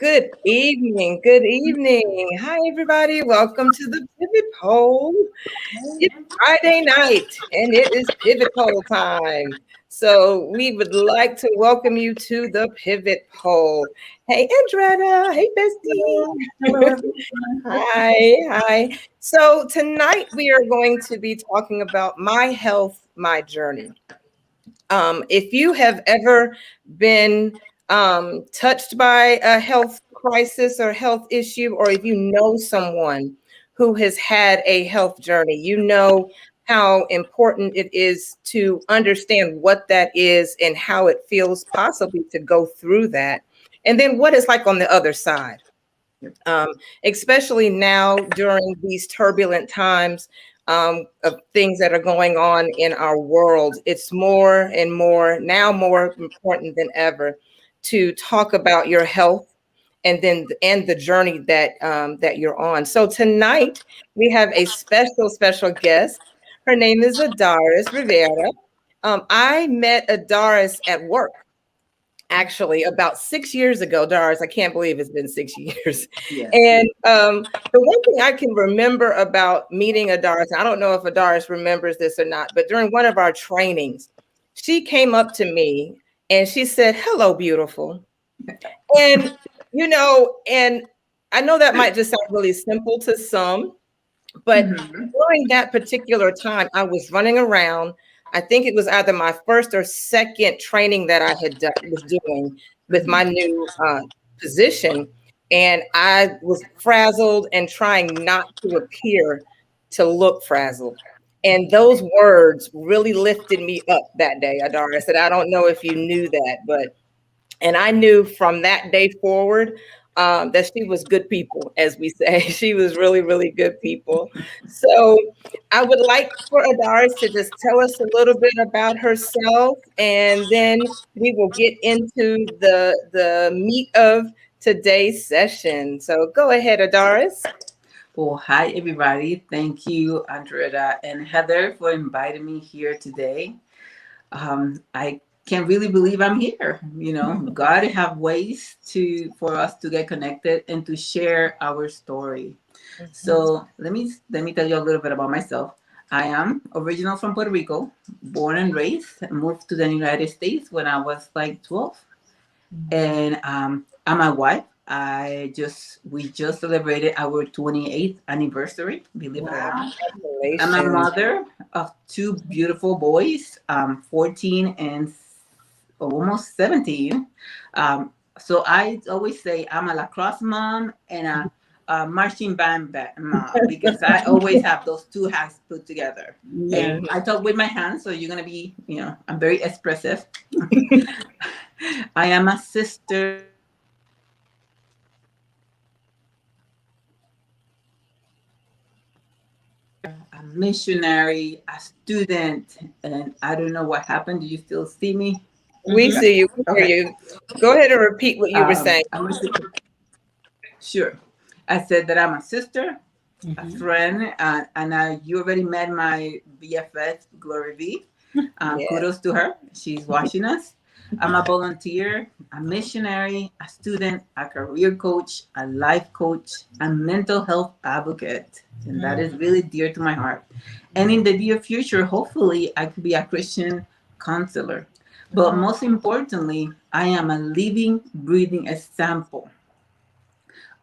Good evening. Good evening. Hi, everybody. Welcome to the Pivot Poll. It's Friday night and it is Pivot Poll time. So, we would like to welcome you to the Pivot Poll. Hey, Andretta. Hey, Hello, Bestie. hello everyone. Hi. So, tonight we are going to be talking about my health, my journey. If you have ever been touched by a health crisis or health issue, or if you know someone who has had a health journey, you know how important it is to understand what that is and how it feels possibly to go through that. And then what it's like on the other side, especially now during these turbulent times of things that are going on in our world. It's more and more now more important than ever to talk about your health and the journey that you're on. So tonight we have a special guest. Her name is Adaris Rivera. I met Adaris at work actually about 6 years ago. Doris, I can't believe it's been 6 years. Yes. And the one thing I can remember about meeting Adaris, I don't know if Adaris remembers this or not, but during one of our trainings, she came up to me and she said, "Hello, beautiful." And, and I know that might just sound really simple to some, but Mhm. during that particular time, I was running around. I think it was either my first or second training that I was doing with my Mhm. new position, and I was frazzled and trying not to appear to look frazzled. And those words really lifted me up that day, Adara. I said, I don't know if you knew that, but and I knew from that day forward that she was good people, as we say. She was really, really good people. So I would like for Adaris to just tell us a little bit about herself, and then we will get into the meat of today's session. So go ahead, Adaris. Well, hi everybody. Thank you, Andrea and Heather, for inviting me here today. I can't really believe I'm here. God have ways to for us to get connected and to share our story. Mhm. So let me tell you a little bit about myself. I am original from Puerto Rico, born and raised. Moved to the United States when I was like 12. And I'm my wife. We just celebrated our 28th anniversary, believe it or Wow, not. I'm a congratulations. mother of two beautiful boys, 14 and almost 17. So I always say I'm a lacrosse mom and a marching band mom because I always have those two hats put together. Mhm. And I talk with my hands, so you're gonna be, I'm very expressive. I am a sister, a mother, a missionary, a student, and I don't know what happened. Do you still see me, We Andrea? see you. We hear Okay. you. Go ahead and repeat what you were saying. I'm a, sure. I said that I'm a sister, a Mhm. friend, and you already met my BFF, Glory V. Yeah. Kudos to her. She's watching us. I'm a volunteer, a missionary, a student, a career coach, a life coach, a mental health advocate. And that is really dear to my heart. And in the near future, hopefully, I could be a Christian counselor. But most importantly, I am a living, breathing example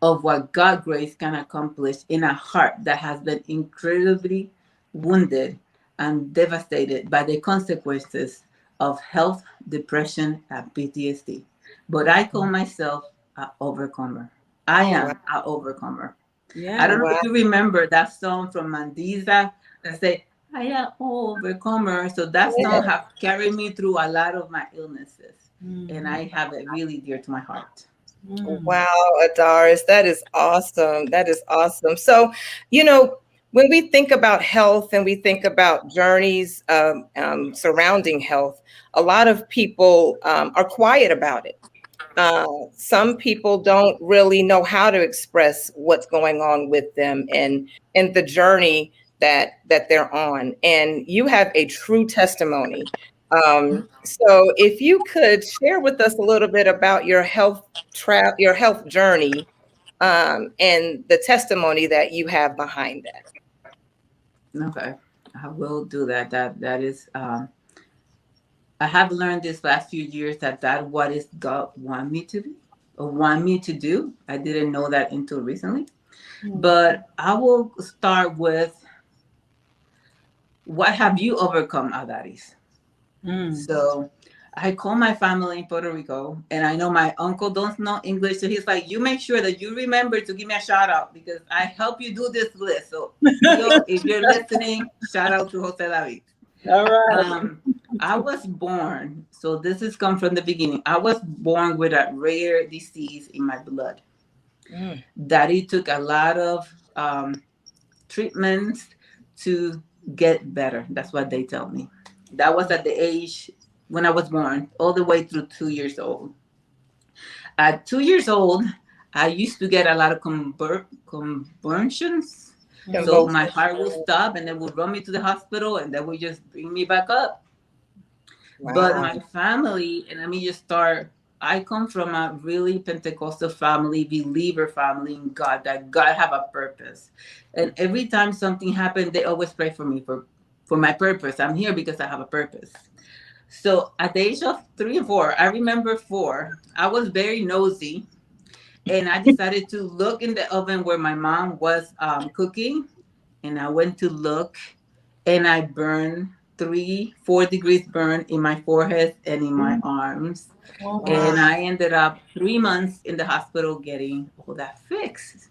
of what God grace can accomplish in a heart that has been incredibly wounded and devastated by the consequences of health, depression, and PTSD. But I call myself an overcomer. I Wow. am an overcomer. I don't know Wow. if you remember that song from Mandisa that say, I am overcomer. So that song have carried me through a lot of my illnesses. And I have it really dear to my heart. Wow, Adaris, that is awesome. That is awesome. So, when we think about health and we think about journeys surrounding health, a lot of people are quiet about it. Some people don't really know how to express what's going on with them and the journey that they're on. And you have a true testimony So if you could share with us a little bit about your your health journey, and the testimony that you have behind that. Okay, I will do that. That is, I have learned this last few years that what is God want me to be or want me to do. I didn't know that until recently. But I will start with, what have you overcome, Adaris? So I call my family in Puerto Rico, and I know my uncle don't know English, so he's like, "You make sure that you remember to give me a shout out because I help you do this list." So, Leo, if you're listening, shout out to Jose David. All right. I was born, so this has come from the beginning. I was born with a rare disease in my blood. Daddy took a lot of treatments to get better. That's what they tell me. That was at the age when I was born, all the way through 2 years old. At 2 years old, I used to get a lot of convulsions. So my Convulsions. heart would stop and they would run me to the hospital and they would just bring me back up. But Wow. my family, and let me just start. I come from a really Pentecostal family, believer family in God, that God have a purpose. And every time something happened, they always pray for me for my purpose. I'm here because I have a purpose. So at the age of 3 and 4, I remember 4, I was very nosy and I decided to look in the oven where my mom was cooking. And I went to look and I burned 4 degrees burn in my forehead and in my arms. Wow. And I ended up 3 months in the hospital getting all that fixed.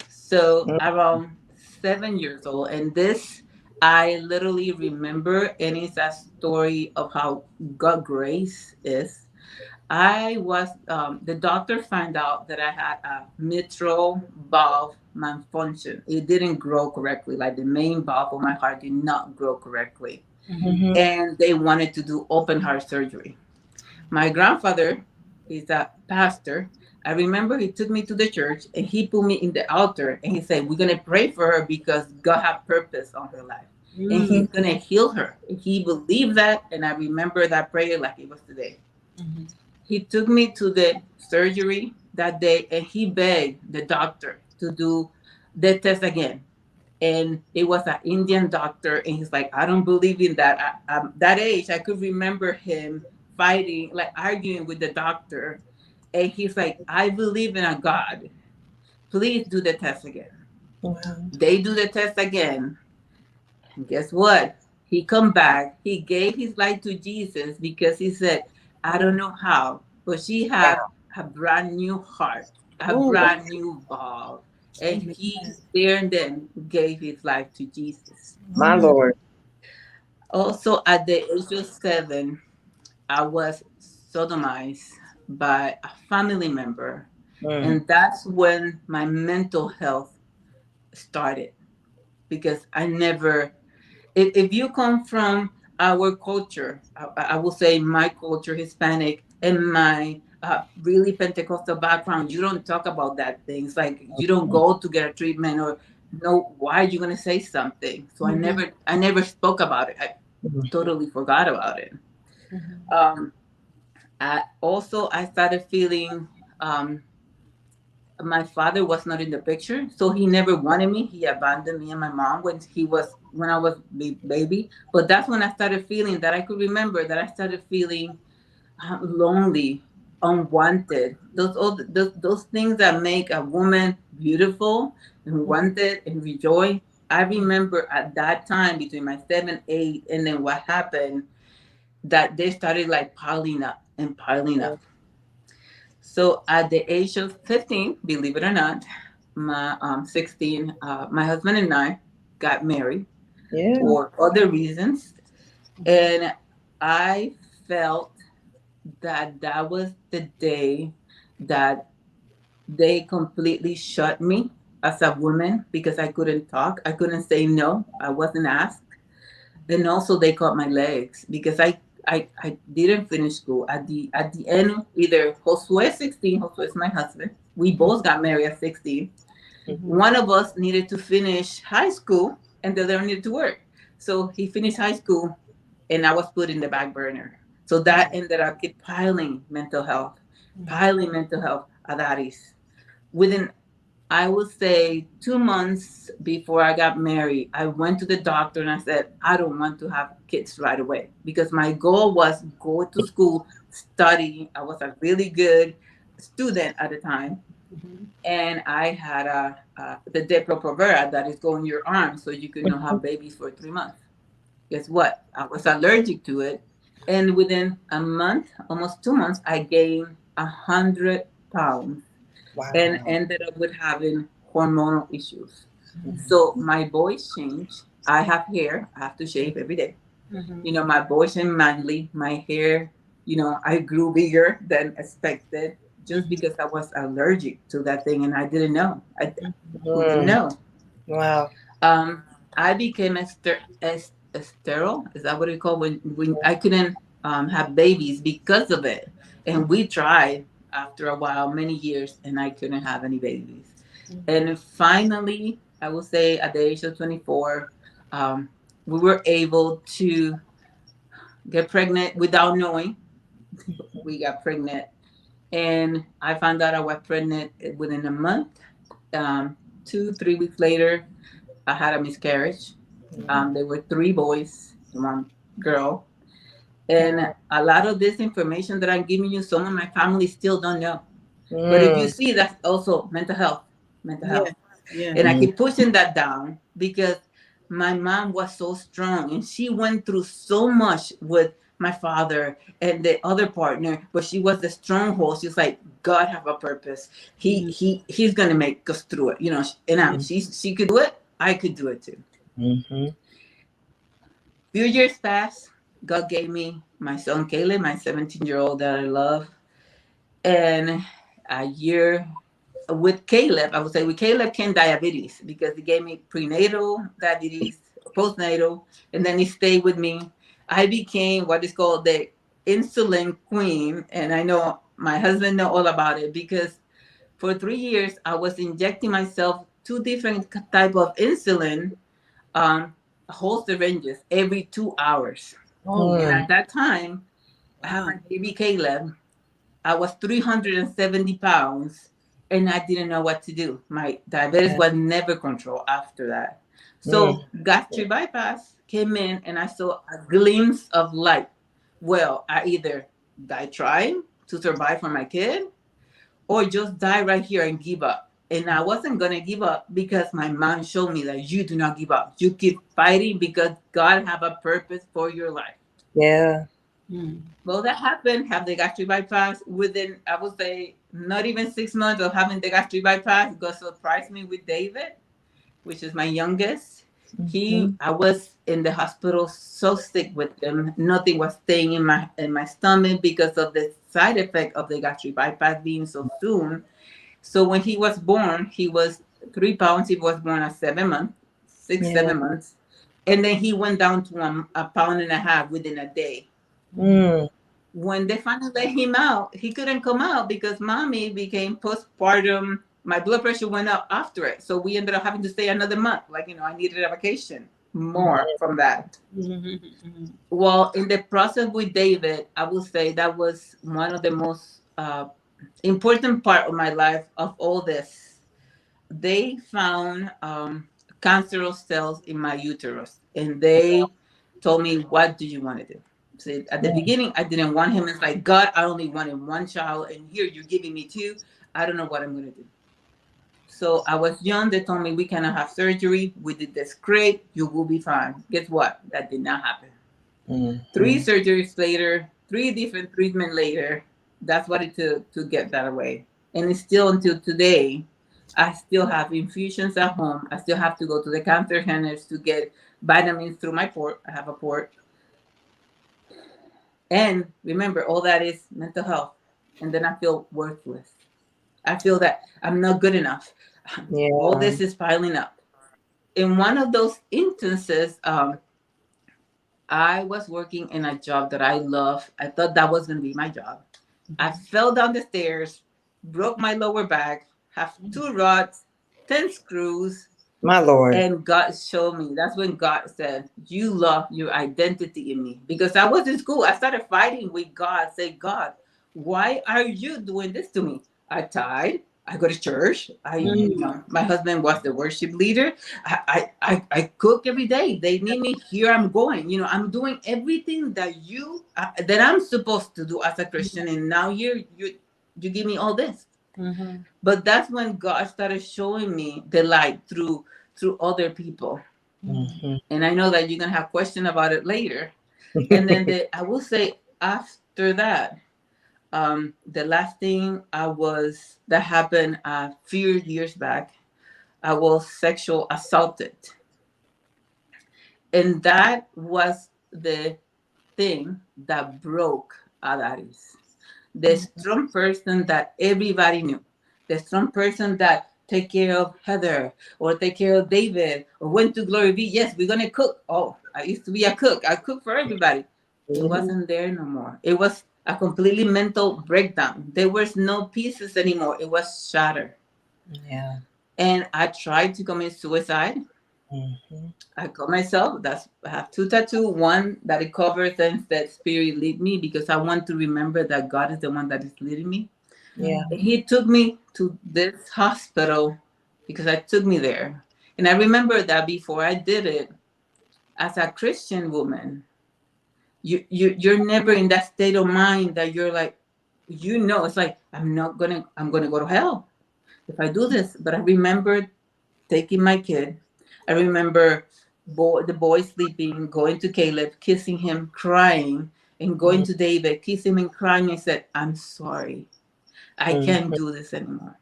So around 7 years old, and this I literally remember, and it's a story of how God grace is. I was the doctor found out that I had a mitral valve malfunction. It didn't grow correctly, like the main valve of my heart did not grow correctly, Mhm. and they wanted to do open heart surgery. My grandfather is a pastor. I remember he took me to the church and he put me in the altar and he said, "We're gonna pray for her because God has purpose on her life and He's gonna heal her." He believed that, and I remember that prayer like it was today. He took me to the surgery that day and he begged the doctor to do the test again. And it was an Indian doctor, and he's like, "I don't believe in that." That age, I could remember him fighting, like arguing with the doctor. And he's like, "I believe in a God. Please do the test again." Wow. They do the test again. And guess what? He come back. He gave his life to Jesus because he said, "I don't know how, but she have Wow. a brand new heart, a Ooh, brand new valve." And he there and then gave his life to Jesus. my Lord. Also, at the age of 7, I was sodomized by a family member. Mm. And that's when my mental health started because I never, if you come from our culture, I will say my culture, Hispanic, and my really Pentecostal background, you don't talk about that things. Like you don't go to get a treatment or no, why are you going to say something? So I never spoke about it. I totally forgot about it. Um, I started feeling my father was not in the picture, so he never wanted me. He abandoned me and my mom when I was baby. But that's when I started feeling that I could remember that I started feeling lonely, unwanted. Those things that make a woman beautiful and wanted and rejoice. I remember at that time between my 7, 8, and then what happened that they started like piling up and piling up. So at the age of 15, believe it or not, my 16, my husband and I got married Yeah. for other reasons, and I felt that that was the day that they completely shut me as a woman because I couldn't talk, I couldn't say no, I wasn't asked. Then also they cut my legs because I didn't finish school. At the end, either Josue 16, Josue is my husband. We both got married at 16. One of us needed to finish high school and the other needed to work. So he finished high school and I was put in the back burner. So that ended up keep piling mental health, Adaris. Within, I would say, 2 months before I got married, I went to the doctor and I said, I don't want to have kids right away because my goal was go to school, study. I was a really good student at the time. And I had the Depo-Provera that is go in your arm so you can not have babies for 3 months. Guess what? I was allergic to it. And within a month, almost 2 months, I gained 100 pounds and Wow. ended up with having hormonal issues. So my voice changed. I have hair. I have to shave every day. My voice is manly. My hair, I grew bigger than expected just because I was allergic to that thing and I didn't know. Who didn't Mm, know? wow. Um, I became sterile. Is that what you call when I couldn't have babies because of it? And we tried after a while, many years, and I couldn't have any babies. And finally, I will say at the age of 24, um, we were able to get pregnant without knowing. We got pregnant, and I found out I was pregnant within a month. 2, 3 weeks later, I had a miscarriage. There were 3 boys and 1 girl. And a lot of this information that I'm giving you, some of my family still don't know. But if you Mm, see, that's also mental health, mental Yeah. health. Yeah. And I mm, keep pushing that down because my mom was so strong and she went through so much with my father and the other partner, but she was the stronghold. She's like, God have a purpose. He's gonna make us through it, And Yeah. she could do it. I could do it too. mhm. Few years passed. God gave me my son Caleb, my 17-year-old that I love, and a year with Caleb, I would say with Caleb came diabetes because he gave me prenatal diabetes, postnatal, and then he stayed with me. I became what is called the insulin queen, and I know my husband know all about it because for 3 years I was injecting myself 2 different type of insulin, um, whole syringes every 2 hours. Oh And wow. Mm, at that time, I had Wow. my baby Caleb. I was 370 pounds and I didn't know what to do. My diabetes yeah, was never controlled after that. mm, So gastric bypass came in and I saw a glimpse of light. Well, I either die trying to survive for my kid or just die right here and give up. And I wasn't going to give up because my mom showed me that you do not give up. You keep fighting because God have a purpose for your life. yeah. Mm. Well, that happened. Have the gastric bypass within, I would say, not even 6 months of having the gastric bypass. God surprised me with David, which is my youngest. Mhm. I was in the hospital so sick with him. Nothing was staying in my stomach because of the side effect of the gastric bypass being so soon. So when he was born, he was 3 pounds. He was born at 7 months, six, Yeah. 7 months, and then he went down to a pound and a half within a day. Mm, When they finally let him out, he couldn't come out because mommy became postpartum. My blood pressure went up after it. So we ended up having to stay another month. Like, I needed a vacation more from that. Mm-hmm. Well, in the process with David, I would say that was one of the most important part of my life of all this. They found cancerous cells in my uterus and they told me, what do you want to do? So at the mm, beginning, I didn't want him. It's like, God, I only wanted one child and here you're giving me two. I don't know what I'm going to do. So I was young. They told me we cannot have surgery. We did the script. You will be fine. Guess what? That did not happen. mm, 3 surgeries later, 3 different treatment later, that's what it took to get that away. And it's still until today, I still have infusions at home. I still have to go to the cancer centers to get vitamins through my port. I have a port. And remember, all that is mental health. And then I feel worthless. I feel that I'm not good enough. All yeah. this is piling up. In one of those instances, I was working in a job that I love. I thought that was going to be my job. I fell down the stairs, broke my lower back, have 2 rods, 10 screws. My Lord. And God showed me. That's when God said, "You love your identity in me." Because I was in school, I started fighting with God. Say, God, why are you doing this to me? I tithe. I go to church. Mm, My husband was the worship leader. I cook every day. They need me here. I'm going. I'm doing everything that I'm supposed to do as a Christian. And now you give me all this. Mm-hmm. But that's when God started showing me the light through other people. mhm. And I know that you're gonna have questions about it later. And then I will say after that, the last thing that happened a few years back, I was sexual assaulted, and that was the thing that broke Adaris. The strong person that everybody knew, the strong person that take care of Heather or take care of David or went to Glory Be. Yes, we're gonna cook. Oh, I used to be a cook. I cook for everybody. It Mhm. wasn't there no more. It was a completely mental breakdown. There was no pieces anymore. It was shattered. Yeah. And I tried to commit suicide. Mhm. I call myself. I have two tattoos. One that it covers things that spirit lead me because I want to remember that God is the one that is leading me. Yeah. He took me to this hospital because I took me there. And I remember that before I did it, as a Christian woman, you're never in that state of mind that you're like, it's like I'm gonna go to hell if I do this. But I remember taking my kid. I remember the boy sleeping, going to Caleb, kissing him, crying, and going Mhm. to David, kissing him and crying. I said, I'm sorry. I can't Mhm. do this anymore.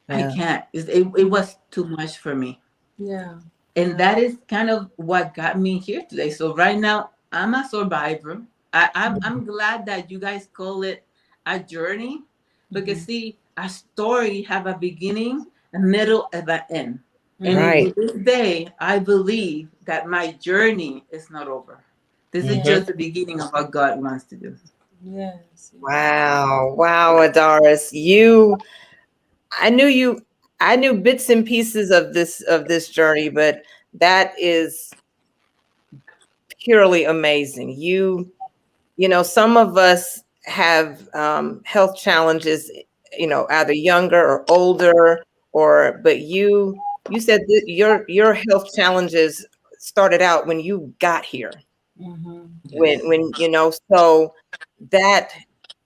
I Yeah. can't. It was too much for me. Yeah. And Yeah. that is kind of what got me here today. So right now, I'm a survivor. I'm glad that you guys call it a journey because Mm-hmm. see, a story have a beginning, a middle, and an end. And Mm-hmm. Right. to this day, I believe that my journey is not over. This is Yeah. Mhm. just the beginning of what God wants to do. Yes. Yes. Wow. Wow, Adaris. I knew you I knew bits and pieces of this journey, but that is purely amazing. Some of us have health challenges, either younger or older, but you said that your health challenges started out when you got here. Mm-hmm. Yes. So that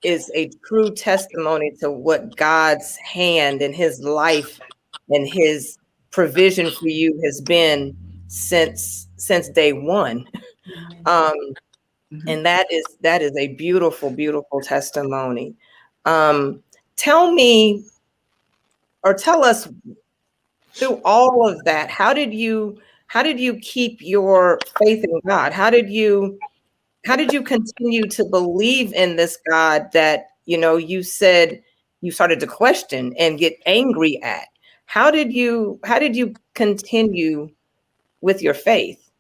is a true testimony to what God's hand and his life and his provision for you has been since day one. Amen. Um, Mhm. and that is a beautiful, beautiful testimony. Um, tell me or tell us, through all of that, how did you keep your faith in God? How did you continue to believe in this God that you said you started to question and get angry at? How did you continue with your faith?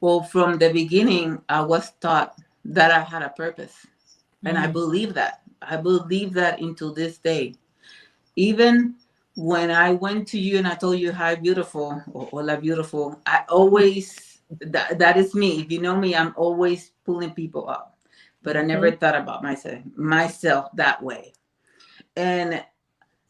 Well, from the beginning, I was taught that I had a purpose. And I Mm-hmm. believe that. I believe that until this day. Even when I went to you and I told you hi beautiful or hola beautiful, I always that is me. If you know me, I'm always pulling people up. But I never Mhm. thought about myself that way. And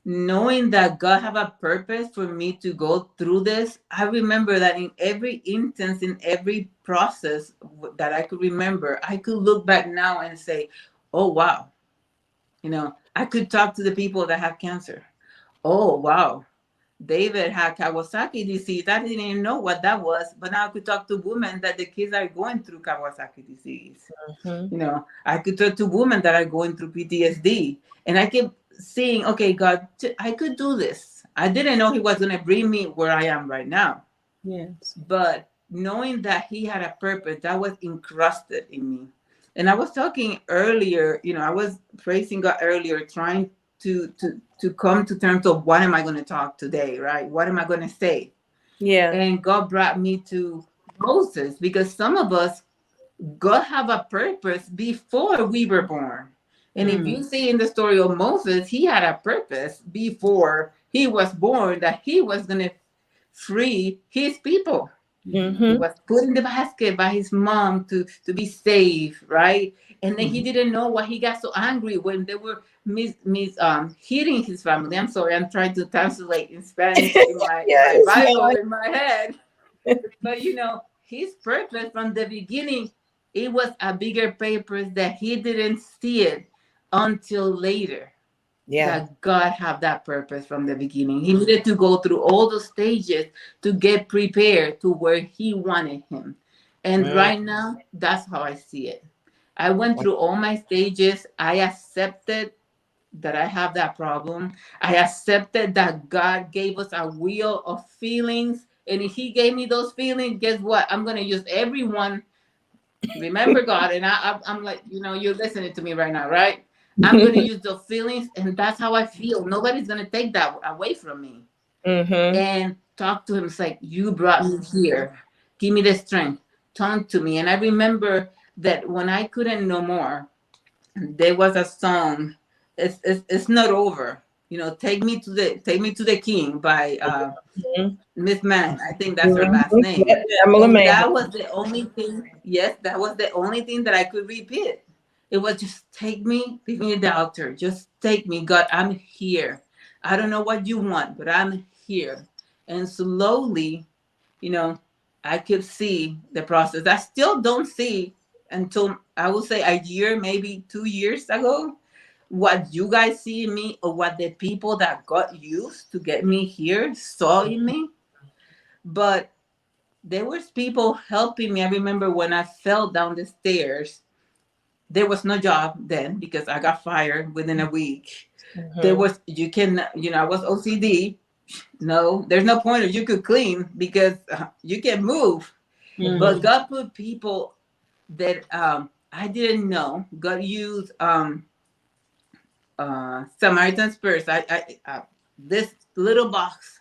knowing that God have a purpose for me to go through this, I remember that in every instance, in every process that I could remember, I could look back now and say, "Oh wow, I could talk to the people that have cancer. Oh, wow. David had Kawasaki disease. I didn't even know what that was, but now I could talk to women that the kids are going through Kawasaki disease. Mhm. I could talk to women that are going through PTSD. And I kept seeing, okay, God, I could do this. I didn't know He was going to bring me where I am right now. Yes. But knowing that He had a purpose, that was encrusted in me. And I was talking earlier, I was praising God earlier, trying to come to terms of what am I going to talk today, right? What am I going to say? Yeah. And God brought me to Moses because some of us, God have a purpose before we were born. And if Mm. you see in the story of Moses, he had a purpose before he was born, that he was going to free his people. He Mm-hmm. was put in the basket by his mom to be safe, right? And then he didn't know why he got so angry when they were hitting his family. I'm sorry, I'm trying to translate in Spanish in my Yes, Bible no. in my head. But his purpose from the beginning, it was a bigger purpose that he didn't see it until later, Yeah. that God have that purpose from the beginning. He needed to go through all those stages to get prepared to where he wanted him. And Mm. right now, that's how I see it. I went through all my stages. I accepted that I have that problem. I accepted that God gave us a wheel of feelings. And if he gave me those feelings, guess what? I'm going to use everyone. Remember God. And I'm like, you're listening to me right now, right? I'm going to use the feelings. And that's how I feel. Nobody's going to take that away from me. Mm-hmm. And talk to him. It's like, you brought me here. Give me the strength. Talk to me. And I remember that when I couldn't no more, there was a song. It's not over. Take me to the king by Miss Man. I think that's her last Mm-hmm. name. Yep, Pamela And Mann. that was the only thing. Yes, that was the only thing that I could repeat. It was just take me to the altar. Just take me, God. I'm here. I don't know what you want, but I'm here. And slowly, you know, I could see the process. I still don't see until I would say a year, maybe 2 years ago, what you guys see in me or what the people that got used to get me here saw in me. But there was people helping me. I remember when I fell down the stairs, there was no job then because I got fired within a week. There Mm-hmm. was, I was OCD. No, there's no point if you could clean because you can move. But Mm-hmm. God put people that I didn't know. God used Samaritan's Purse. This little box,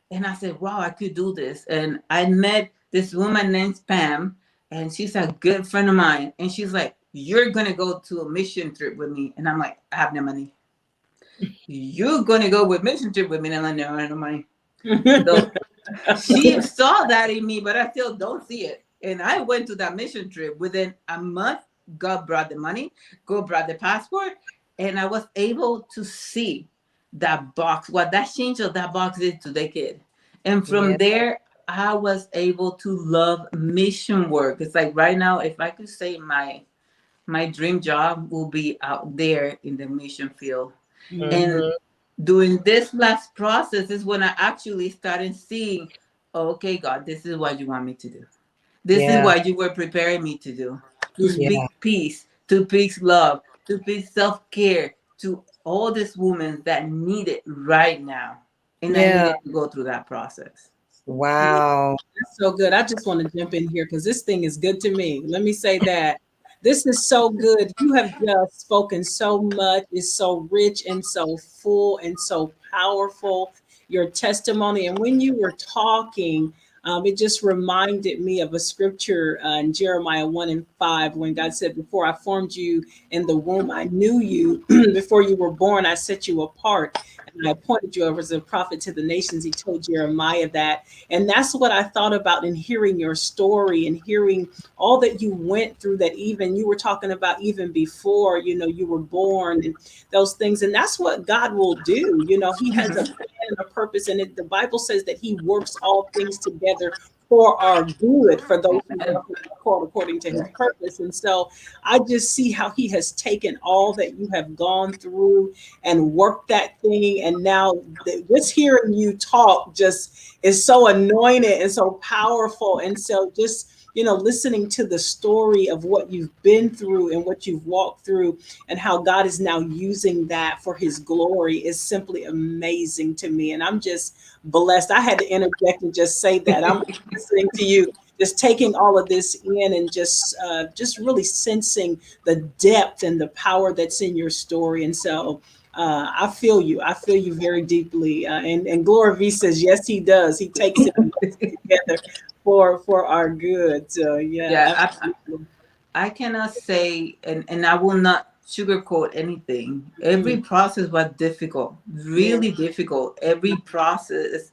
and I said, "Wow, I could do this." And I met this woman named Pam, and she's a good friend of mine. And she's like, "You're gonna go to a mission trip with me," and I'm like, "I have no money." You're gonna go with mission trip with me, and I'm like, "No, I have no money." So she saw that in me, but I still don't see it. And I went to that mission trip. Within a month, God brought the money, God brought the passport, and I was able to see that box, what that change of that box did to the kid. And Yeah. from there, I was able to love mission work. It's like right now, if I could say my dream job will be out there in the mission field. And Mm-hmm. doing this last process is when I actually started seeing, okay, God, this is what you want me to do. This is Yeah. what you were preparing me to do. To Yeah. speak peace, to speak love, to speak self-care to all these women that need it right now. And I Yeah. needed to go through that process. Wow. That's so good. I just want to jump in here because this thing is good to me. Let me say that. This is so good. You have just spoken so much. It's so rich and so full and so powerful. Your testimony. And when you were talking, it just reminded me of a scripture in Jeremiah 1 and 5 when God said, "Before I formed you in the womb, I knew you. Before you were born, I set you apart. And I appointed you as a prophet to the nations." He told Jeremiah that. And that's what I thought about in hearing your story and hearing all that you went through, that even you were talking about even before, you were born and those things. And that's what God will do. He has a plan and a purpose. And the Bible says that he works all things together for our good, for those who Amen. love him, called according to his purpose. And so I just see how he has taken all that you have gone through and worked that thing. And now just hearing you talk just is so anointed and so powerful. And so just, listening to the story of what you've been through and what you've walked through and how God is now using that for his glory is simply amazing to me. And I'm just blessed. I had to interject and just say that. I'm listening to you, just taking all of this in and just really sensing the depth and the power that's in your story. And so I feel you. I feel you very deeply. And Gloria V says, yes, he does. He takes it and puts it together for our good. So yeah, Yeah, absolutely. I cannot say, and I will not sugarcoat anything. Every process was difficult, Yeah. really difficult. Every process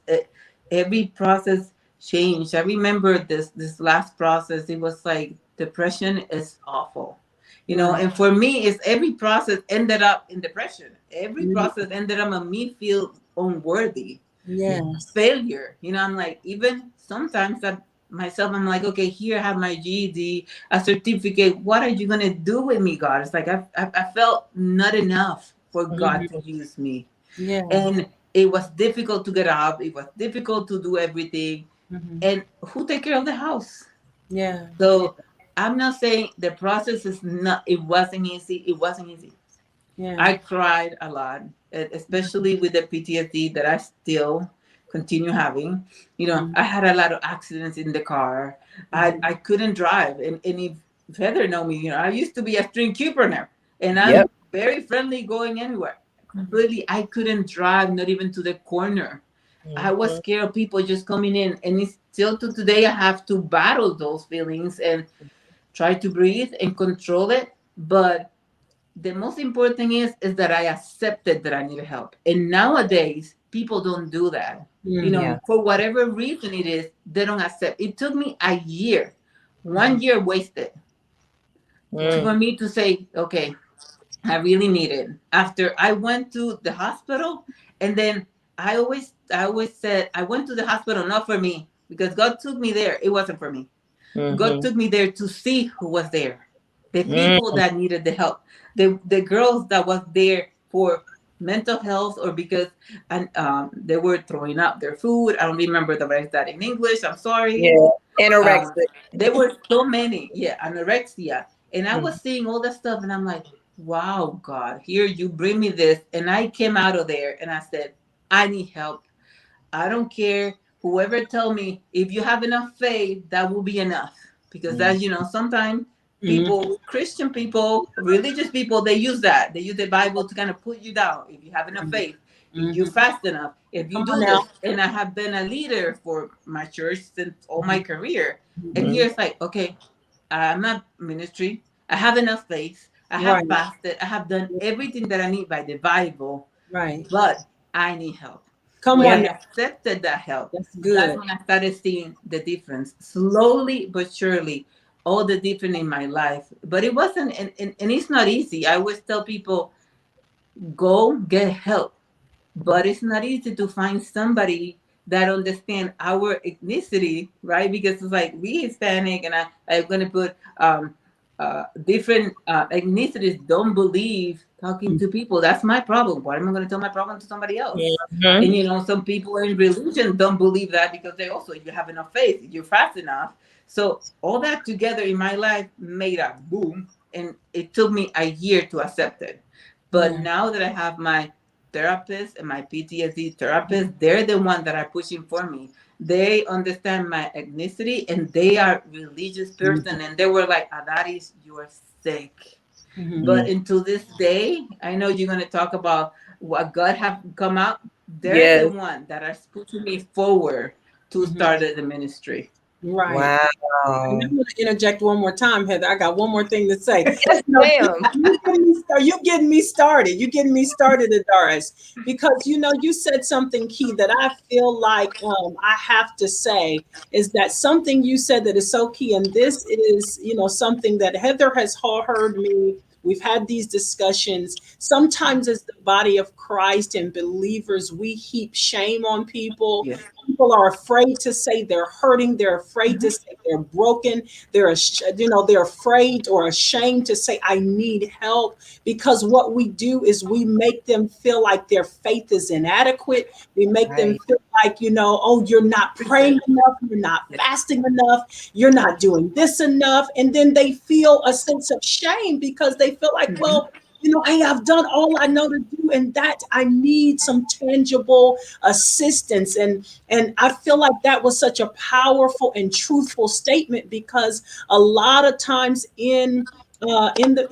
changed. I remember this last process. It was like depression is awful, you know. Right. And for me, it's every process ended up in depression. Every Mm. process ended up on me feel unworthy, Yes. failure. You know, I'm like, even sometimes that myself, I'm like, okay, here I have my GED, a certificate. What are you gonna do with me, God? It's like I felt not enough for God to Mhm. use me, Yeah. and it was difficult to get up. It was difficult to do everything, Mhm. and who take care of the house? Yeah. Yeah. So I'm not saying the process is not. It wasn't easy. It wasn't easy. Yeah. I cried a lot, especially with the PTSD that I still continue having. You know, Mhm. I had a lot of accidents in the car. Mhm. I couldn't drive. And if Heather know me, you know, I used to be a string keeper, and I'm Yep. very friendly going anywhere. Mhm. Completely, I couldn't drive, not even to the corner. I was Mhm. scared of people just coming in. And it's still to today, I have to battle those feelings and try to breathe and control it. But the most important thing is that I accepted that I needed help. And nowadays, people don't do that. You know, Mhm. Yeah. for whatever reason it is, they don't accept. It took me a year, Mhm. 1 year wasted Right. Mm. for me to say, okay, I really need it. After I went to the hospital, and then I always said I went to the hospital not for me because God took me there. It wasn't for me. God Mhm. took me there to see who was there, the people Mm. that needed the help, the girls that was there for mental health or because and they were throwing up their food. I don't remember the rest that in English. I'm sorry. Yeah. Um, Anorexic. there were so many, yeah, anorexia, and I Mm. was seeing all that stuff, and I'm like, wow, God, here you bring me this, and I came out of there, and I said, I need help. I don't care. Whoever tell me if you have enough faith, that will be enough. Because Mm. that's sometimes Mhm. people, Christian people, religious people, they use that. They use the Bible to kind of put you down. If you have enough Mhm. faith, if you Mhm. fast enough, if you Come on do now. this, and I have been a leader for my church since all my Mhm. career, and Mhm. Mm. here it's like, okay, I'm not ministry. I have enough faith. I have Right. fasted. I have done everything that I need by the Bible, Right. but I need help. Come When on Yep. I now. accepted that help, That's that's good. when I started seeing the difference. Slowly but surely, all the difference in my life. But it wasn't, and it's not easy. I always tell people, go get help. But it's not easy to find somebody that understand our ethnicity, right? Because it's like we Hispanic, and I'm going to put different ethnicities don't believe talking to people. That's my problem. Why am I going to tell my problem to somebody else? And Mhm. some people in religion don't believe that because they also you have enough faith, you're fast enough. So all that together in my life made a boom, and it took me a year to accept it. But Yeah. now that I have my therapist and my PTSD therapist, they're the one that are pushing for me. They understand my ethnicity and they are religious person, and they were like, Adaris, you are sick. Mhm. But Mm. until this day, I know you're gonna talk about what God have come out. They're the Yes. one that are pushing me forward to Mhm. start the ministry. Right. And Wow. I'm going to interject one more time, Heather. I got one more thing to say. Yes, ma'am. You getting me started. You getting me started, Adaris, because you said something key that I feel like I have to say is that something you said that is so key, and this is something that Heather has heard me. We've had these discussions. Sometimes, as the body of Christ and believers, we heap shame on people. Yeah. People are afraid to say they're hurting. They're afraid to Mhm. say they're broken. They're afraid or ashamed to say I need help, because what we do is we make them feel like their faith is inadequate. We make them Right. feel like, oh, you're not Preach it. praying enough, you're not Yeah. fasting enough, you're not doing this enough. And then they feel a sense of shame because they feel like, Mhm. well, hey, I've done all I know to do, and that I need some tangible assistance. And I feel like that was such a powerful and truthful statement, because a lot of times in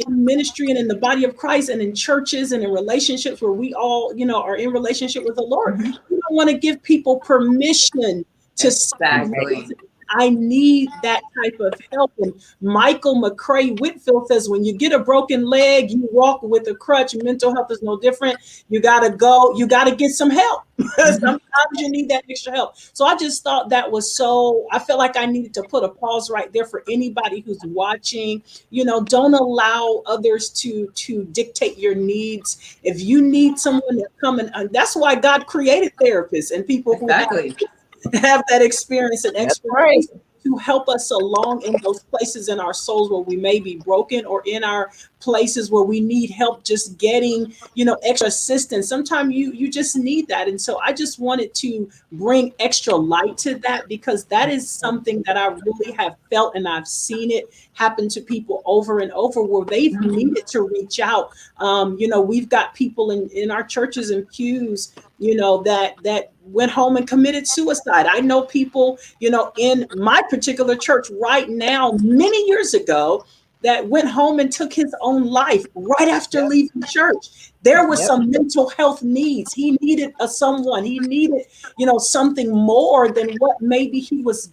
ministry and in the body of Christ and in churches and in relationships where we all are in relationship with the Lord, Mhm. we don't want to give people permission to say, Right. Exactly. I need that type of help. And Michael McCray Whitfield says, when you get a broken leg, you walk with a crutch. Mental health is no different. You got to go, you got to get some help. Sometimes you need that extra help. So I just thought that was so, I felt like I needed to put a pause right there for anybody who's watching. Don't allow others to dictate your needs. If you need someone to come and that's why God created therapists and people who Exactly. have that experience and That's right. expertise to help us along in those places in our souls where we may be broken, or in our places where we need help just getting extra assistance. Sometimes you just need that. And so I just wanted to bring extra light to that, because that is something that I really have felt, and I've seen it happen to people over and over, where they've needed to reach out. We've got people in our churches and pews that went home and committed suicide. I know people, in my particular church right now, many years ago, that went home and took his own life right after Yep. leaving church. There was Yep. some mental health needs. He needed someone. He needed, something more than what maybe he was,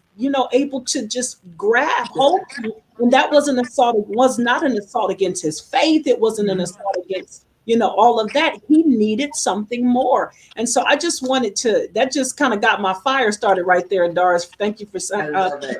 able to just grab hold to. And that was not an assault against his faith. It wasn't an assault against all of that. He needed something more. And so I just wanted to, that just kind of got my fire started right there. Doris, thank you for I love it.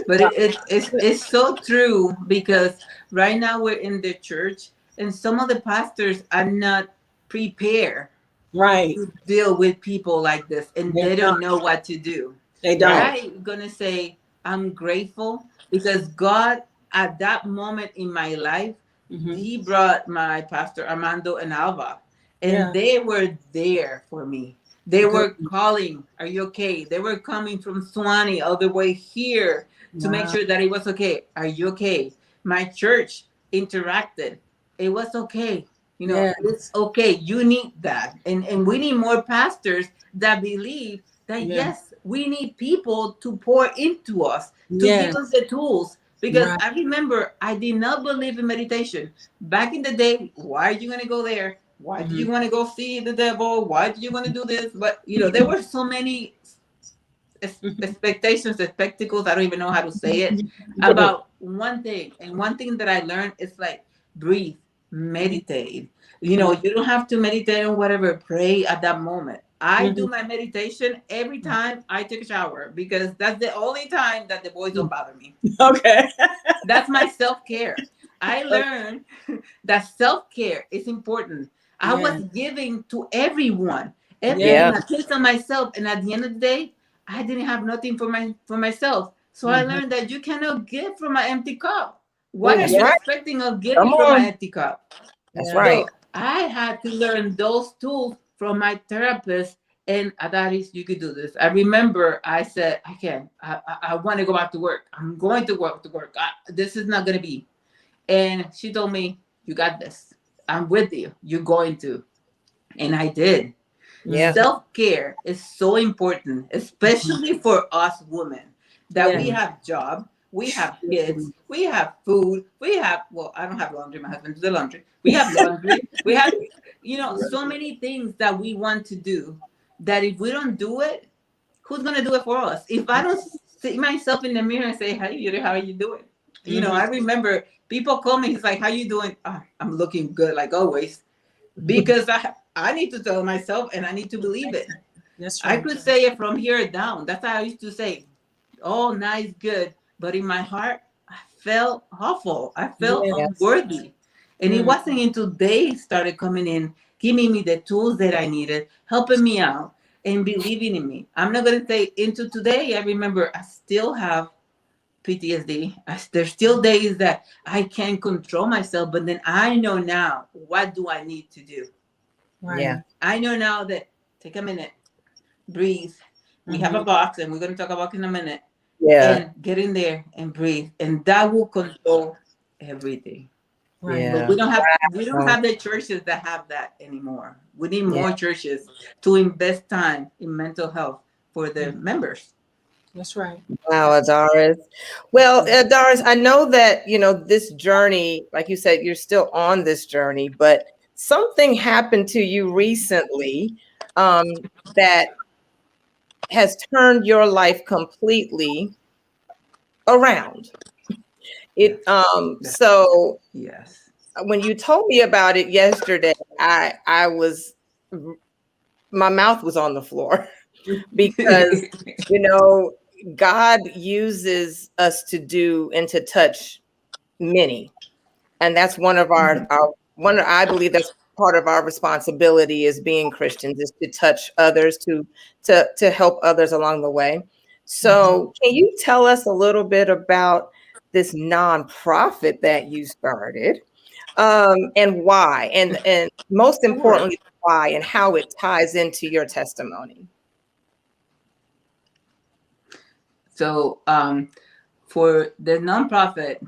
But it's so true, because right now we're in the church and some of the pastors are not prepared right. to deal with people like this, and They're they don't not. know what to do. They don't. I'm gonna say I'm grateful because God, at that moment in my life, Mhm. He brought my pastor Armando and Alva, and Yeah. they were there for me. They Good. were calling, "Are you okay?" They were coming from Swanee all the way here to make Wow. sure that it was okay. Are you okay? My church interacted. It was okay. Yeah. It's okay. You need that. And we need more pastors that believe that, Yeah. yes, we need people to pour into us, to give Yes. us the tools. Because Right. I remember I did not believe in meditation. Back in the day, why are you going to go there? Why do Mhm. you want to go see the devil? Why do you want to do this? But, there were so many expectations, spectacles, I don't even know how to say it, about one thing. And one thing that I learned is like, breathe, meditate. You don't have to meditate on whatever, pray at that moment. I do Mhm. my meditation every time I take a shower, because that's the only time that the boys don't bother me. Okay. That's my self-care. I learned that self-care is important. I was Yeah. giving to everyone, Yeah. everything Yeah. I placed on myself, and at the end of the day, I didn't have nothing for myself. So I Mhm. learned that you cannot give from an empty cup. What Oh, are That's you yeah. right. expecting of Come giving from an on. empty cup? That's Yeah. right. So I had to learn those tools from my therapist. And Adaris, you could do this. I remember I said, I can. I want to go back to work. I'm going to work. This is not going to be. And she told me, you got this. I'm with you. You're going to. And I did. Yeah. Self-care is so important, Mhm. especially for us women, that Yeah. we Mm. have job, we have kids, Mhm. we have food, we have, well, I don't have laundry, my husband does the laundry. We have laundry, we have, so many things that we want to do, that if we don't do it, who's gonna do it for us? If I don't see myself in the mirror and say, "Hey, how are you doing?" Mhm. I remember people call me. He's like, "How you doing?" I'm looking good, like always, because I need to tell myself, and I need to believe it. That's I right. could say it from here down. That's how I used to say, "Oh, nice, good," but in my heart, I felt awful. I felt Yes. Yes. unworthy, and it Mm. wasn't until they started coming in, giving me the tools that I needed, helping me out, and believing in me. I'm not gonna say into today. I remember I still have PTSD. There's still days that I can't control myself, but then I know now, what do I need to do? Yeah. Right. I know now that, take a minute, breathe. We have a Mhm. box, and we're going to talk about it in a minute, Yeah. and get in there and breathe, and that will control everything. Right. But Yeah. we don't Wow. have the churches that have that anymore. We need Yeah. more churches to invest time in mental health for the Mm. members. That's right. Wow, Adaris. Well, Adaris, I know that, this journey, like you said, you're still on this journey, but something happened to you recently that has turned your life completely. around Yeah. it. So Yes. when you told me about it yesterday, I was, my mouth was on the floor because, you know, God uses us to do and to touch many. And that's one of I believe that's part of our responsibility as being Christians, is to touch others, to help others along the way. Mhm. So can you tell us a little bit about this nonprofit that you started, and why, and most Sure. importantly, why and how it ties into your testimony? So, for the nonprofit,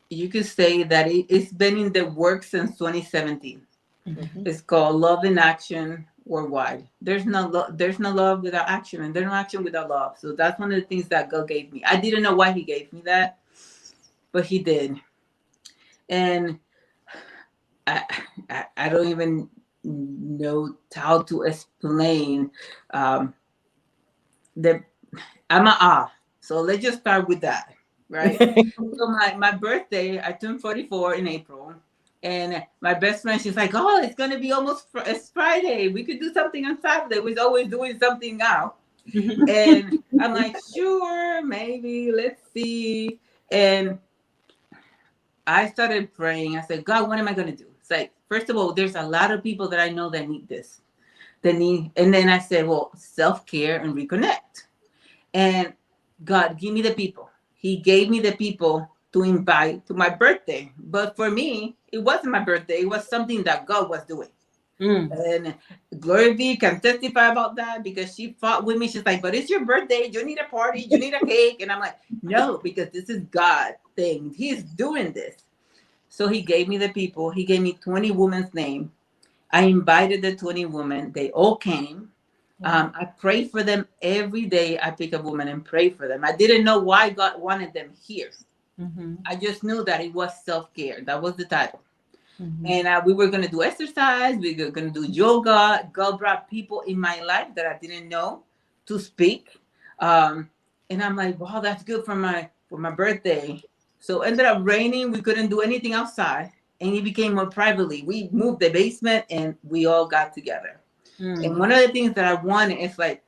you could say that it's been in the works since 2017. Mhm. Mhm. It's called Love in Action Worldwide. There's no love without action, and there's no action without love. So that's one of the things that God gave me. I didn't know why He gave me that, but He did. And I, I don't even know how to explain um, the I'm a So let's just start with that, right? So my birthday, I turned 44 in April, and my best friend, she's like, "Oh, it's gonna be almost it's Friday. We could do something on Saturday. We're always doing something now." And I'm like, "Sure, maybe. Let's see." And I started praying. I said, "God, what am I gonna do?" It's like, first of all, there's a lot of people that I know that need this. They need, and then I said, "Well, self care and reconnect." And God, give me the people. He gave me the people to invite to my birthday. But for me, it wasn't my birthday. It was something that God was doing. Mm. And Glory B can testify about that because she fought with me. She's like, but it's your birthday. You need a party. You need a cake. And I'm like, no, because this is God thing. He's doing this. So he gave me the people. He gave me 20 women's name. I invited the 20 women. They all came. I pray for them every day. I pick a woman and pray for them. I didn't know why God wanted them here. Mhm. I just knew that it was self care. That was the title. Mhm. And we were going to do exercise. We were going to do yoga. God brought people in my life that I didn't know to speak. Um, and I'm like, wow, that's good for my birthday. So it ended up raining. We couldn't do anything outside. And it became more privately. We moved the basement and we all got together. And Mm. one of the things that I wanted is like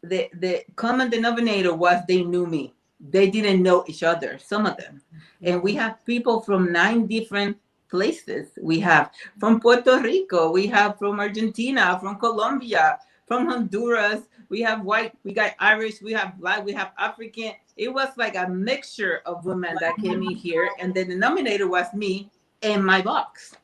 the common denominator was they knew me. They didn't know each other, some of them. And we Mhm. have people from 9 different places. We have from Puerto Rico, we have from Argentina, from Colombia, from Honduras. We have white, we got Irish, we have black, we have African. It was like a mixture of women that came in here, and the denominator was me and my box.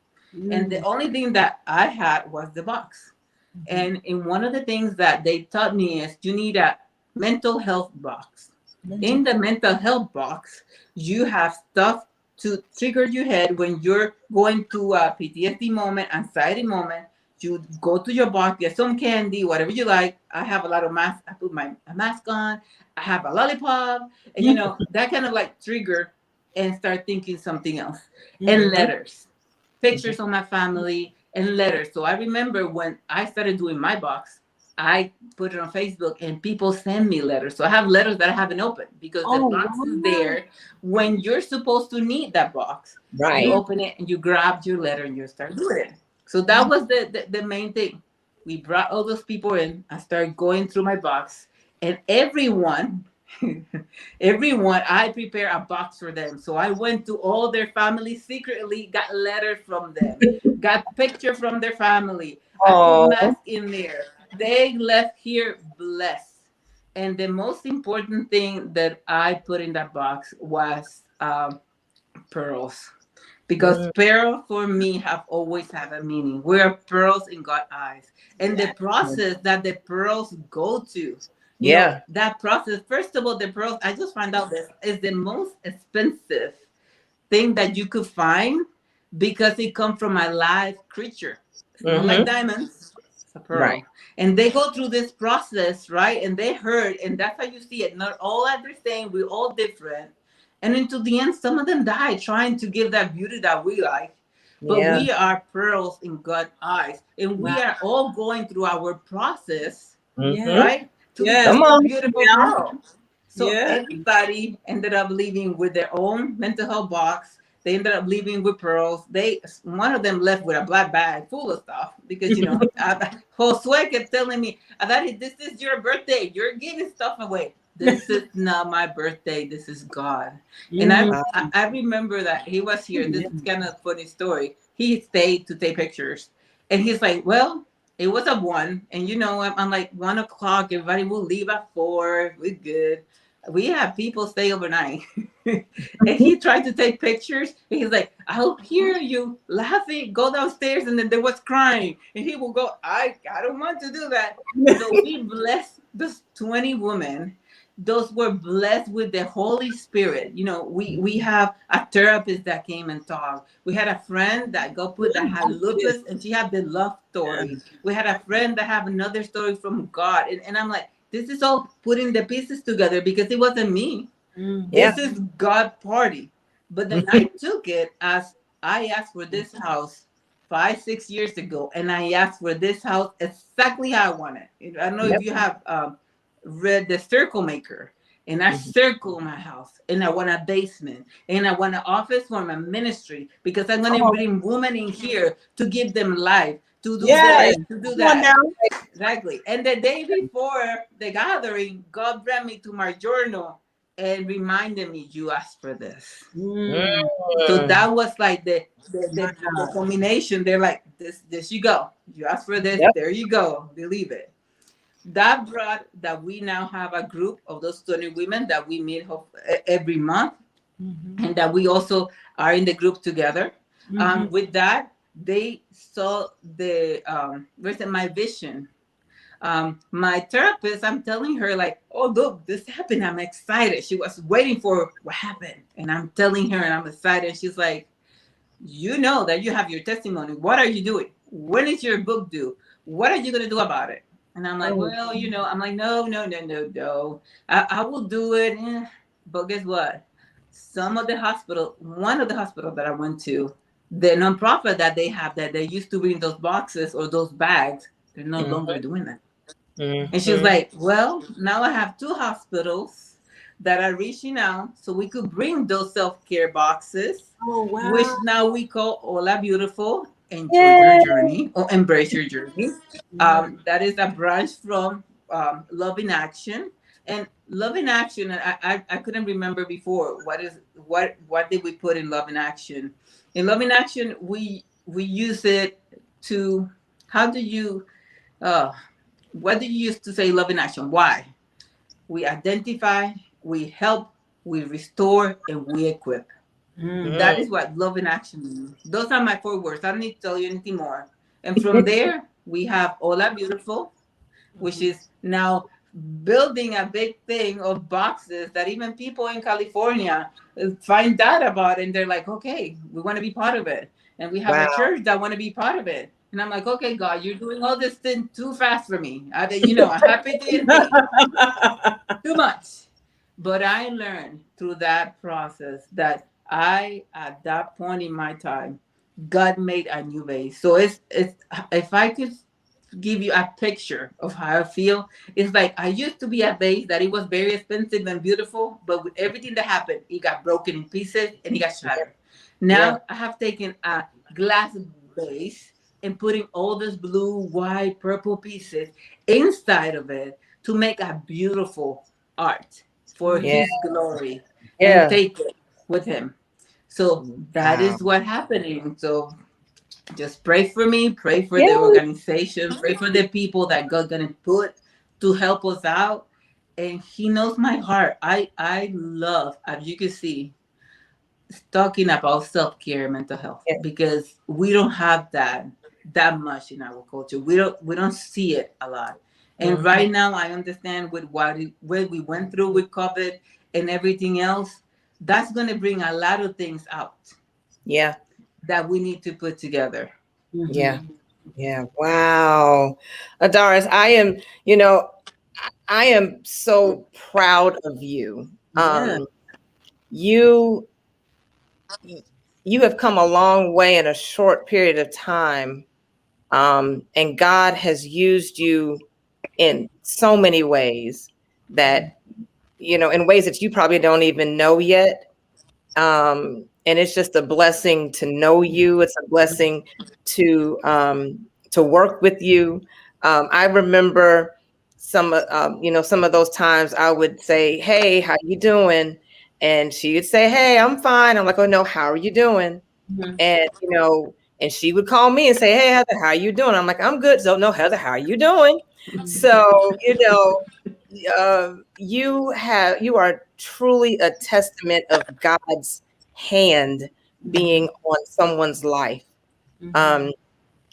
And the Mm. only thing that I had was the box. Mhm. And in one of the things that they taught me is you need a mental health box. Mental. In the mental health box, you have stuff to trigger your head when you're going through a PTSD moment, anxiety moment. You go to your box, get some candy, whatever you like. I have a lot of masks. I put my a mask on. I have a lollipop, and that kind of like trigger and start thinking something else. And Mhm. letters, pictures of my family, and letters. So I remember when I started doing my box, I put it on Facebook and people send me letters. So I have letters that I haven't opened because the Oh, box is wow. there when you're supposed to need that box. You Right. open it and you grab your letter and you start doing it. So that was the main thing. We brought all those people in. I started going through my box, and everyone, everyone, I prepare a box for them. So I went to all their families secretly, got letters from them, got picture from their family. I put Oh. mask in there. They left here blessed. And the most important thing that I put in that box was pearls. Because Mm. pearl for me have always have a meaning. We're pearls in God's eyes. And the process that the pearls go to, Yeah. that process, first of all, the pearls, I just found out this is the most expensive thing that you could find because it comes from a live creature. It's not like Mm-hmm. diamonds, it's a Right. pearl. And they go through this process, right? And they hurt, and that's how you see it. Not all are the same, we're all different. And until the end, some of them die trying to give that beauty that we like. But Yeah. we are pearls in God's eyes, and Wow. we are all going through our process, Yeah. Mm-hmm. right? To Yes. Come become the on beautiful Now. pearl. So Yeah. everybody ended up leaving with their own mental health box. They ended up leaving with pearls. One of them left with a black bag full of stuff because Josue kept telling me, "Adari, this is your birthday. You're giving stuff away. This is not my birthday. This is God." And I Mm. I, I remember that he was here. This Yeah. is kind of a funny story. He stayed to take pictures, and he's like, "Well." It was a one, and I'm like 1 o'clock. Everybody will leave at 4. We're good. We have people stay overnight. And he tried to take pictures. And he's like, I'll hear you laughing, go downstairs, and then there was crying. And he will go, I don't want to do that. So we blessed those 20 women. Those were blessed with the Holy Spirit. We have a therapist that came and talked. We had a friend that got put that had lupus, and she had the love story. We had a friend that had another story from God. And I'm like, this is all putting the pieces together because it wasn't me. Mm. Yeah. This is God party. But then I took it as I asked for this house 5, 6 years ago, and I asked for this house exactly how I want it. I don't know if Yep. you have read The Circle Maker. And I Mhm. circle my house, and I want a basement, and I want an office for my ministry because I'm going to Oh, bring women in here to give them life, to do yes. this, to do Come on that. now. Exactly. And the day before the gathering, God brought me to my journal and reminded me, you asked for this. Mm. So Mm. that was like the the, My the, the God. culmination. They're like, this you go. You asked for this, Yep. there you go. Believe it. That brought that we now have a group of those 20 women that we meet every month, Mhm. and that we also are in the group together. Mhm. With that, they saw the where's it, my vision. My therapist, I'm telling her like, oh look, this happened. I'm excited. She was waiting for what happened, and I'm telling her, and I'm excited. She's like, you know that you have your testimony. What are you doing? When is your book due? What are you gonna do about it? And I'm like, Oh. well, I'm like, no, no, no, no, no. I will do it. But guess what? One of the hospital that I went to, the nonprofit that they have that they used to be in those boxes or those bags, they're no longer Mhm. doing that. And she's Mhm. like, well, now I have 2 hospitals that are reaching out so we could bring those self-care boxes, Oh which wow. now we call Hola Beautiful, Enjoy Your Yay. Journey or Embrace Your Journey. Yeah. That is a branch from Love in Action. And Love in Action, I couldn't remember before what did we put in Love in Action. In Love in Action, we use it to, how do you uh, what do you use to say love in action? Why? We identify, we help, we restore, and we equip. Mm. That Mm. is what love in action means. Those are my 4 words. I don't need to tell you anything more. And from there, we have Hola Beautiful, which Mhm. is now building a big thing of boxes that even people in California find out about, and they're like, okay, we want to be part of it. And we have a Wow. church that want to be part of it. And I'm like, okay, God, you're doing all this thing too fast for me. I'm happy to get paid too much. But I learned through that process that at that point in my time, God made a new base. So it's if I could give you a picture of how I feel, it's like I used to be a vase that it was very expensive and beautiful, but with everything that happened, it got broken in pieces and it got shattered. Yeah. Now I have taken a glass vase and putting all these blue, white, purple pieces inside of it to make a beautiful art for Yeah. his glory and Yeah. take it with him. So that Wow. is what happening. So just pray for me, pray for the Yeah. organization, pray for the people that God gonna put to help us out. And he knows my heart. I love, as you can see, talking about self-care and mental health Yeah. because we don't have that much in our culture. We don't see it a lot. And Mhm. right now I understand with what we went through with COVID and everything else, that's gonna bring a lot of things out Yeah. that we need to put together. Yeah. Mhm. Yeah. Wow. Adaris, I am so proud of you. Yeah. You you have come a long way in a short period of time. And God has used you in so many ways that in ways that you probably don't even know yet. And it's just a blessing to know you. It's a blessing to work with you. I remember some of those times I would say, "Hey, how you doing?" And she would say, "Hey, I'm fine." I'm like, "Oh no, how are you doing?" Mhm. And she would call me and say, "Hey, Heather, how you doing?" I'm like, "I'm good." So, no, Heather, how are you doing? So, you are truly a testament of God's hand being on someone's life. Mhm. Um,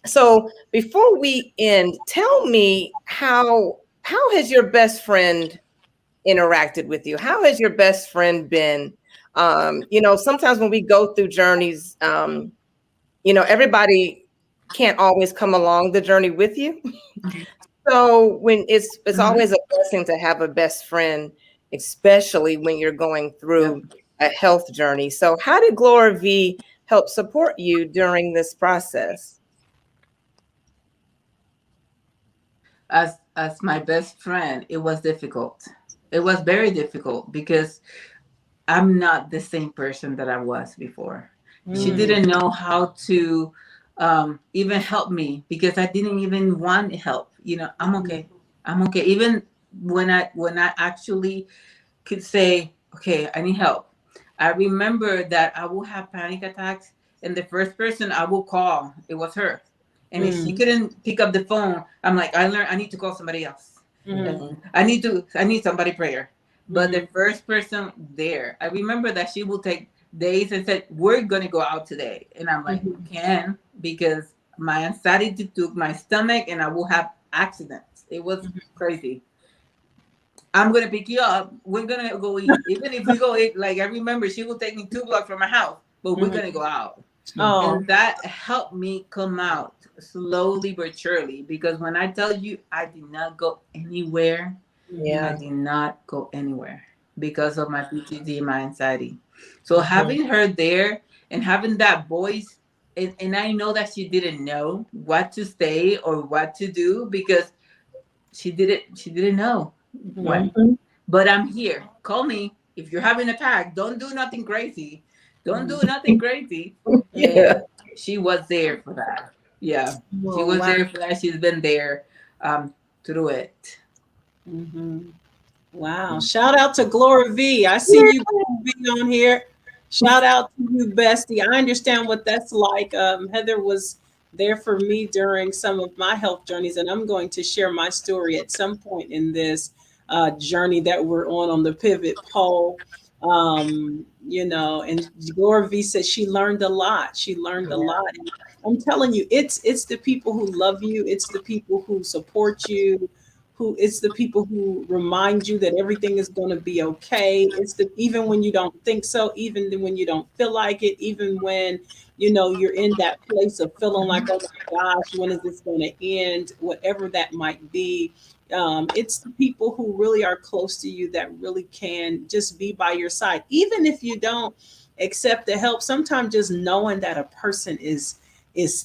so before we end, tell me how has your best friend interacted with you? How has your best friend been? Sometimes when we go through journeys, everybody can't always come along the journey with you. So when it's Mhm. always a blessing to have a best friend, especially when you're going Yep. through a health journey. So how did Gloria V help support you during this process? As my best friend, it was difficult. It was very difficult because I'm not the same person that I was before. She Mm. didn't know how to even help me because I didn't even want help. I'm okay. I'm okay. Even when I actually could say, okay, I need help. I remember that I will have panic attacks, and the first person I will call, it was her. And if she Mm. couldn't pick up the phone, I'm like, I need to call somebody else. Mhm. I need somebody prayer. But the Mhm. first person there, I remember that she will take days and said, we're gonna go out today. And I'm like, Mhm. can because my anxiety took my stomach and I will have accidents. It was crazy. I'm gonna pick you up. We're gonna go eat. Even if we go eat, like I remember, she will take me 2 blocks from my house, but we're Mhm. gonna go out. Oh. And that helped me come out slowly but surely. Because when I tell you, I did not go anywhere. I Yeah. Mhm. did not go anywhere because of my PTSD and my anxiety. So Mhm. having her there and having that voice, and I know that she didn't know what to say or what to do because she didn't know what. Mhm. Mhm. But I'm here. Call me if you're having a attack. Don't do nothing crazy. Don't Mhm. do nothing crazy. Yeah. And she was there for that. Yeah, she Oh, was wow. there for that. She's been there through it. Mhm. Wow. Shout out to Gloria V. I see you, Gloria V, on here. Shout out to you, Bestie. I understand what that's like. Heather was there for me during some of my health journeys, and I'm going to share my story at some point in this journey that we're on the pivot pole. And Gloria V said she learned a lot. She learned a lot. And I'm telling you, it's the people who love you, it's the people who support you, who it's the people who remind you that everything is going to be okay. It's the even when you don't think so, even when you don't feel like it, even when you're in that place of feeling like, oh my gosh, when is this going to end, whatever that might be. It's the people who really are close to you that really can just be by your side, even if you don't accept the help. Sometimes just knowing that a person is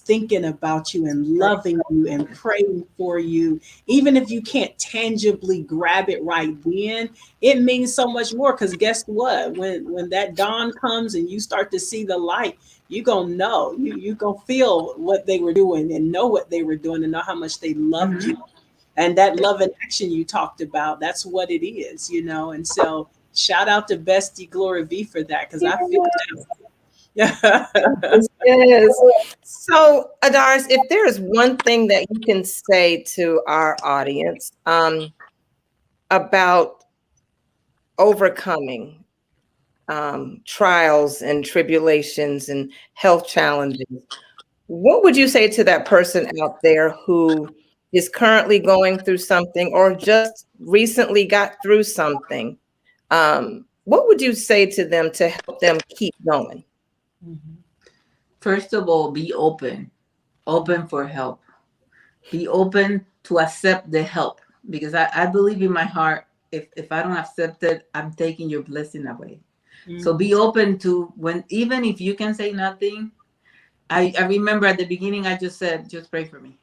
thinking about you and loving you and praying for you, even if you can't tangibly grab it right then, it means so much more. Because guess what? When that dawn comes and you start to see the light, you gonna know. You gonna feel what they were doing and know what they were doing and know how much they loved you. Mm-hmm. And that love and action you talked about, that's what it is. And so shout out to Bestie Gloria V for that, because I feel that. Yes, yes. So, Adaris, if there is one thing that you can say to our audience about overcoming trials and tribulations and health challenges, what would you say to that person out there who is currently going through something or just recently got through something? What would you say to them to help them keep going? Mhm. First of all, be open, open for help. Be open to accept the help because I believe in my heart. If I don't accept it, I'm taking your blessing away. So Mhm. be open to when even if you can say nothing. I remember at the beginning I just said, just pray for me.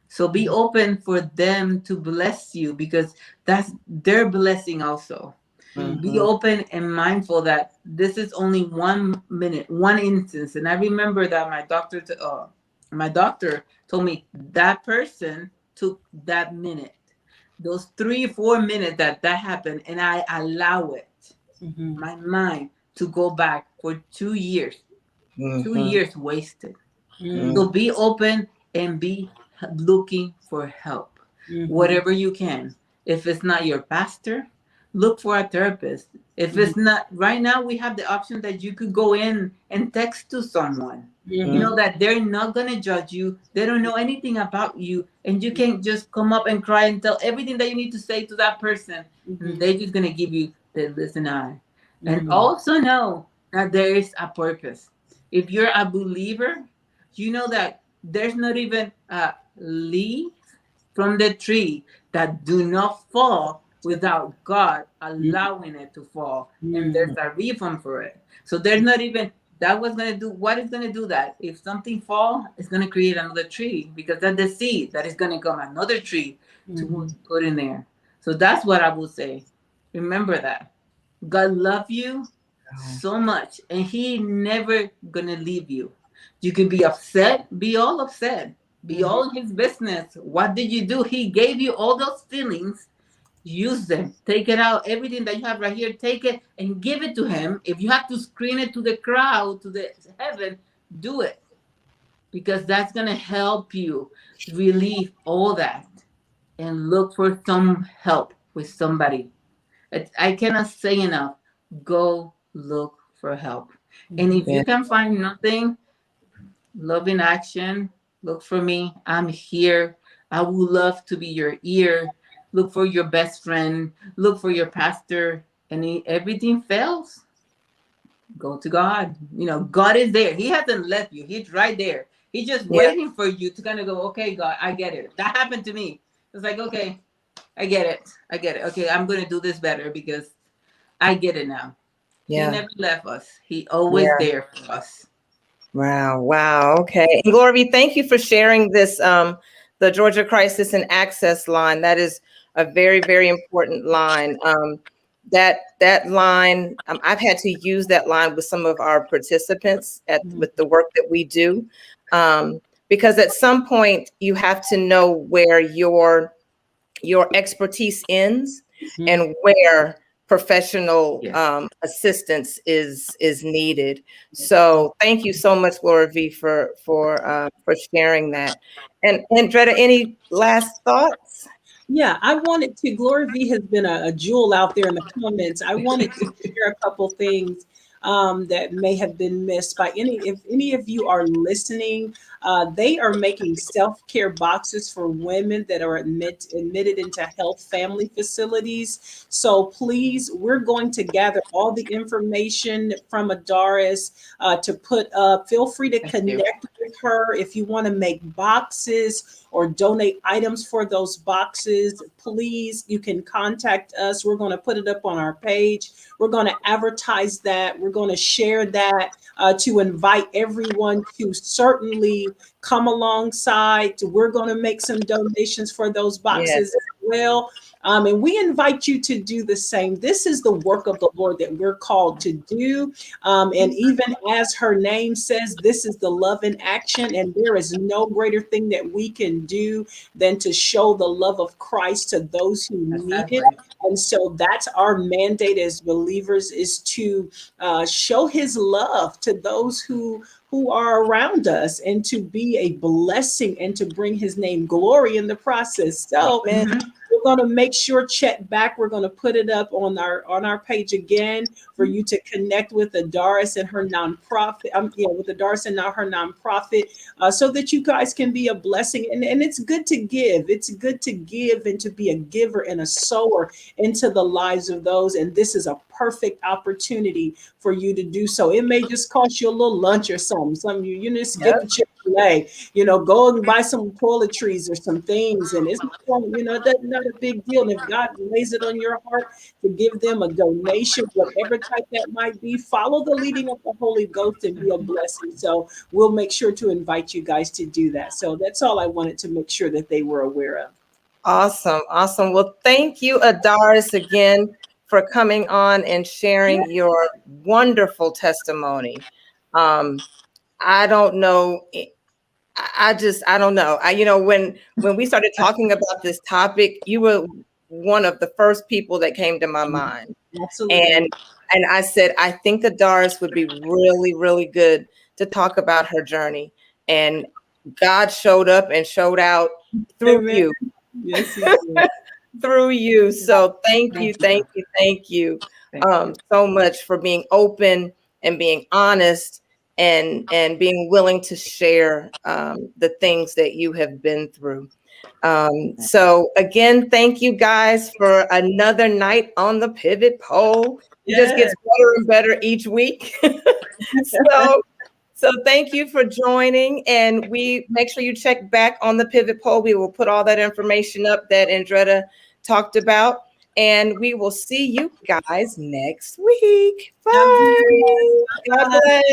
So be Mhm. open for them to bless you because that's their blessing also. Be Mhm. open and mindful that this is only 1 minute, one instance. And I remember that my doctor told me that person took that minute, those 3 or 4 minutes that happened, and I allow it, Mhm. my mind, to go back for 2 years. two Mhm. years wasted. Mhm. So be open and be looking for help, Mhm. whatever you can. If it's not your pastor, look for a therapist. If Mhm. it's not, right now, we have the option that you could go in and text to someone. You Mhm. know that they're not going to judge you. They don't know anything about you. And you can just come up and cry and tell everything that you need to say to that person. And Mhm. they're just going to give you the listen eye. And Mhm. also know that there is a purpose. If you're a believer, you know that there's not even a leaf from the tree that do not fall without God allowing it to fall, and there's Mhm. a reason for it. So there's not even that was gonna do what is gonna do that. If something fall, it's gonna create another tree because that's the seed that is gonna come another tree to Mhm. put in there. So that's what I would say. Remember that God love you so much, and He never gonna leave you. You can be upset, be all upset, be Mhm. all in His business. What did you do? He gave you all those feelings. Use them. Take it out. Everything that you have right here, take it and give it to Him. If you have to scream it to the crowd, to the heaven, do it because that's gonna help you relieve all that and look for some help with somebody. I cannot say enough. Go look for help. And Mhm. if Yeah. you can find nothing, love in action, look for me. I'm here. I would love to be your ear. Look for your best friend. Look for your pastor. And everything fails, go to God. You know, God is there. He hasn't left you. He's right there. He's just Yeah. waiting for you to kind of go, okay, God, I get it. That happened to me. It's like, okay, I get it. I get it. Okay, I'm going to do this better because I get it now. He Yeah. never left us. He always Yeah. there for us. Wow. Wow. Okay. And Glory, thank you for sharing this, the Georgia Crisis and Access line. That is a very, very important line. That line, I've had to use that line with some of our participants with the work that we do, because at some point you have to know where your expertise ends Mhm. and where professional Yes. assistance is needed. So thank you so much, Laura V, for sharing that. And Andretta, any last thoughts? Yeah, I wanted to. Glory V has been a jewel out there in the comments. I wanted to share a couple things that may have been missed by any. If any of you are listening, they are making self-care boxes for women that are admitted into health family facilities. So please, we're going to gather all the information from Adaris to put up. Feel free to Thank you. connect with her if you want to make boxes or donate items for those boxes. Please, you can contact us. We're going to put it up on our page. We're going to advertise that. We're going to share that to invite everyone to certainly come alongside. We're going to make some donations for those Yes. boxes as well. And we invite you to do the same. This is the work of the Lord that we're called to do. And even as her name says, this is the love in action. And there is no greater thing that we can do than to show the love of Christ to those who need it. Exactly. And so that's our mandate as believers, is to show his love to those who are around us, and to be a blessing and to bring his name glory in the process. So Amen. we're going to make sure, check back. We're going to put it up on our page again for you to connect with Adaris and her nonprofit. With Adaris and now her nonprofit, so that you guys can be a blessing. And it's good to give. It's good to give and to be a giver and a sower into the lives of those. And this is a perfect opportunity for you to do so. It may just cost you a little lunch or something. Some you just get the Yep. Chick-fil-A, go and buy some toiletries or some things. And it's that's not a big deal. And if God lays it on your heart to give them a donation, whatever type that might be, follow the leading of the Holy Ghost and be a blessing. So we'll make sure to invite you guys to do that. So that's all I wanted to make sure that they were aware of. Awesome. Awesome. Well, thank you, Adaris, again for coming on and sharing your wonderful testimony. I don't know. I don't know. When we started talking about this topic, you were one of the first people that came to my mind. Absolutely. And I said, I think Adaris would be really, really good to talk about her journey. And God showed up and showed out through Amen. you, Yes, he did. through you. So thank you, Thank you. thank you Thank you. so much for being open and being honest and being willing to share the things that you have been through. So again, thank you guys for another night on the pivot pole. It just Yeah. gets better and better each week. so so thank you for joining, and we make sure you check back on the pivot pole. We will put all that information up that Andretta talked about, and we will see you guys next week. God Bye. bless. God Bye. bless.